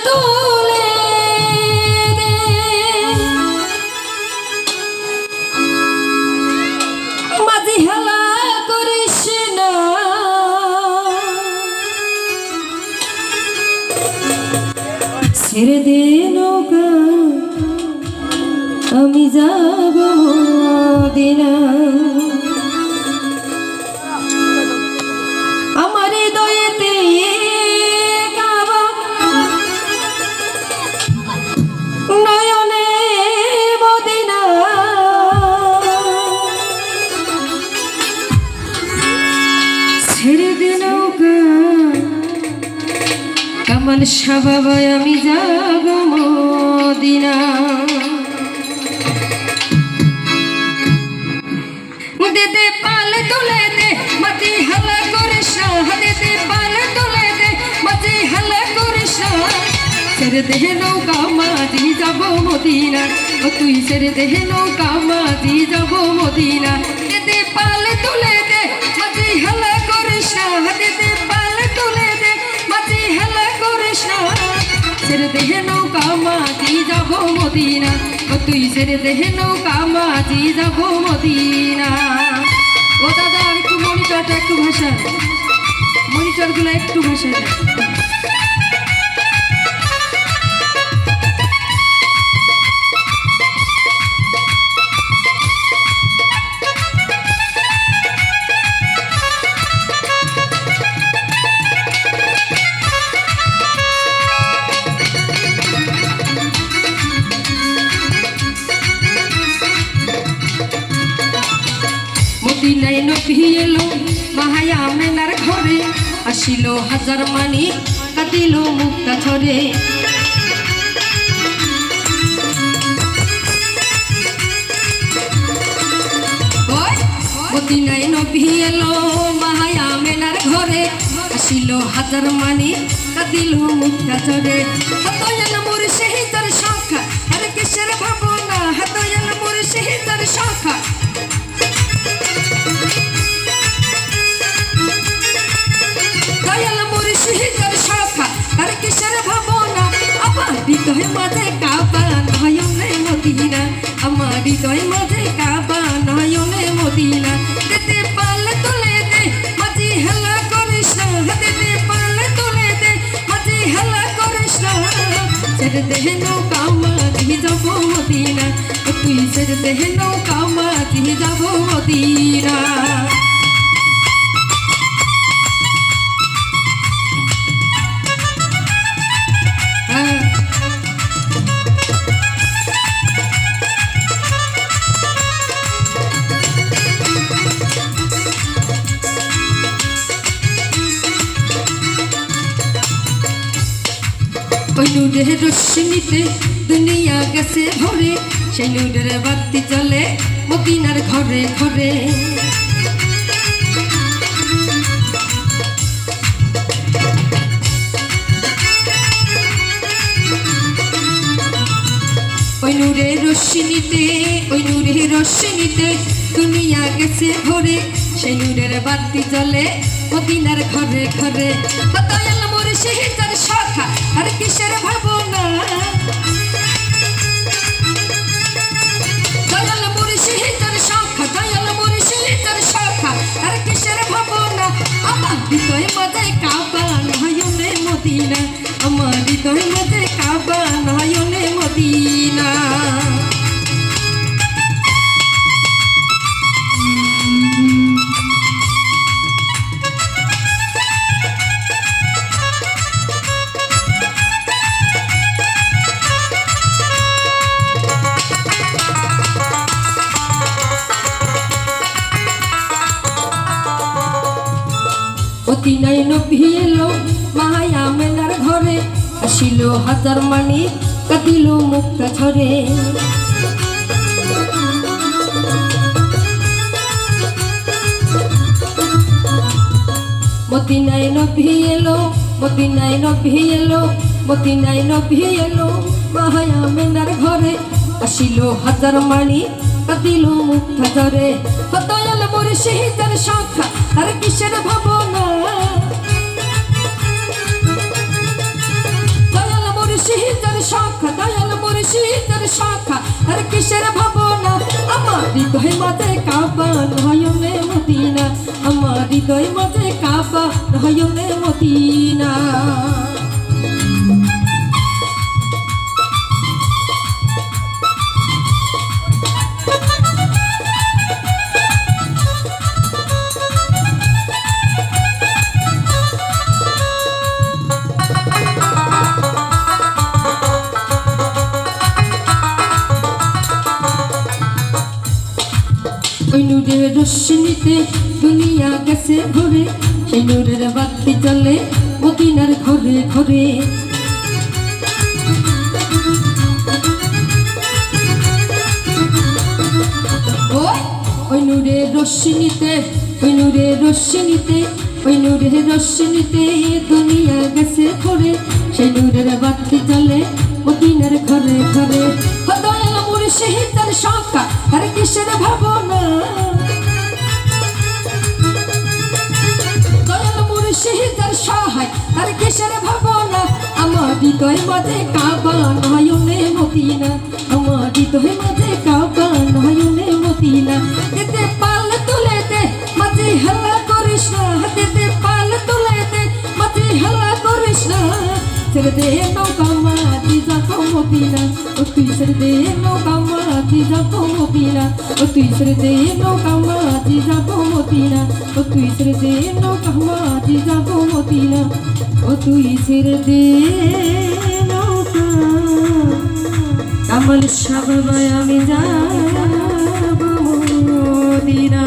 তুলে দে মাঝি হেলা করিস না ছেড়ে দে নৌকা আমি যাব মদিনা আমার হৃদয়েতে কাবা নয়নে মদিনা ছেড়ে দে নৌকা কামাল শাহ বাবা আমি যাব মদিনা দে দে পাল তুলে দে মাঝি হালা করিস না দে দে পাল তুলে দে মাঝি হালা করিস না ছেড়ে দে নৌকা মাঝি যাব মদিনা ও তুই ছেড়ে দে নৌকা মাঝি যাব মদিনা দে দে পাল তুলে দে মাঝি হালা করিস না দে দে পাল তুলে দে মাঝি হালা করিস না ছেড়ে দে নৌকা মাঝি যাব মদিনা ও তুই ছেড়ে দে নৌকা মাঝি যাব মদিনা ও দাদা একটু মনিটরটা একটু ভাষা মনিটরগুলো একটু ভাষা মদিনায় নবী এলো মাহায়া মেনার ঘরে আসিল হাজার মানি কাঁদিল মুক্তা ঝরে মদিনায় নবী এলো মাহায়া মেনার ঘরে আসিল হাজার মানি কাঁদিল মুক্তা ঝরে হাতয়াল মোর শহীদের শাখা আর কিসের ভাবনা হাতয়াল মোর শহীদের শাখা দয়াল মোর শহীদের শাখা আর কিসের ভাবনা আমার হৃদয় মাঝে কাবা নয়নে মদিনা আমার হৃদয় মাঝে কাবা নয়নে মদিনা দে পাল তুলে দে মাঝি হেলা করিস না দে পাল তুলে দে মাঝি হেলা করিস না ছেড়ে দে নৌকা মাঝি যাব মদিনা তুই ছেড়ে দে নৌকা মাঝি যাব মদিনা ওই নূরের রশ্মিতে দুনিয়া গেছে ভরে সেই নূরের বাতি জ্বলে মদিনার ঘরে ঘরে ওই নূরের রশ্মিতে দুনিয়া গেছে ভরে সেই নূরের বাতি জ্বলে মদিনার ঘরে ঘরে দয়াল মোর শহীদের শাখা আর কিসের ভাবনা দয়াল মোর শহীদের শাখা দয়াল মোর শহীদের শাখা আর কিসের ভাবনা আমার হৃদয় মাঝে কাবা নয়নে মদিনা আমার হৃদয় মাঝে কাবা নয়নে মদিনা মদিনায় নবী এলো মায়া মেলার ঘরে আসিল হাজার মানি কাঁদিল মুক্তা ঝরে মদিনায় নবী এলো মদিনায় নবী এলো মদিনায় নবী এলো মায়া মেলার ঘরে আসিল হাজার মানি কাঁদিল মুক্তা ঝরে দয়াল মোর শহীদের শাখা আর কিসের ভাবনা শাখা আর কিসের ভাবনা আমার হৃদয় মাঝে কাবা নয়নে মদিনা আমার হৃদয় মাঝে কাবা নয়নে মদিনা ওই নূরের রশ্মিতে দুনিয়া গেছে ঘুরে সেই নূরের বাতি জ্বলে মদিনার ঘরে ঘরে ওই নূরের রশ্মিতে ওই নূরের রশ্মিতে ওই নূরের রশ্মিতে দুনিয়া গেছে ঘুরে সেই নূরের বাতি জ্বলে মদিনার ঘরে ঘরে দয়াল মুর্শিদের শাখা আর কিসের ভাবনা দয়াল মুর্শিদের সহায় আর কিসের ভাবনা আমার হৃদয় মাঝে কাবা নয়নে মদিনা আমার হৃদয় মাঝে কাবা নয়নে মদিনা দিতে পাল তুলে দে মাঝে হাল্লা করিস না দিতে পাল তুলে দে মাঝে হাল্লা করিস না ছেড়ে দে নৌকা মাঝি যাবো মদিনা ও তুই ছেড়ে দে নৌকা মাঝি যাবো মদিনা ও তুই ছেড়ে দে নৌকা মাঝি যাবো মদিনা ও তুই ছেড়ে দে নৌকা মাঝি যাবো মদিনা ও তুই ছেড়ে দে নৌকা কামাল সাবাই আমি যাবো মদিনা।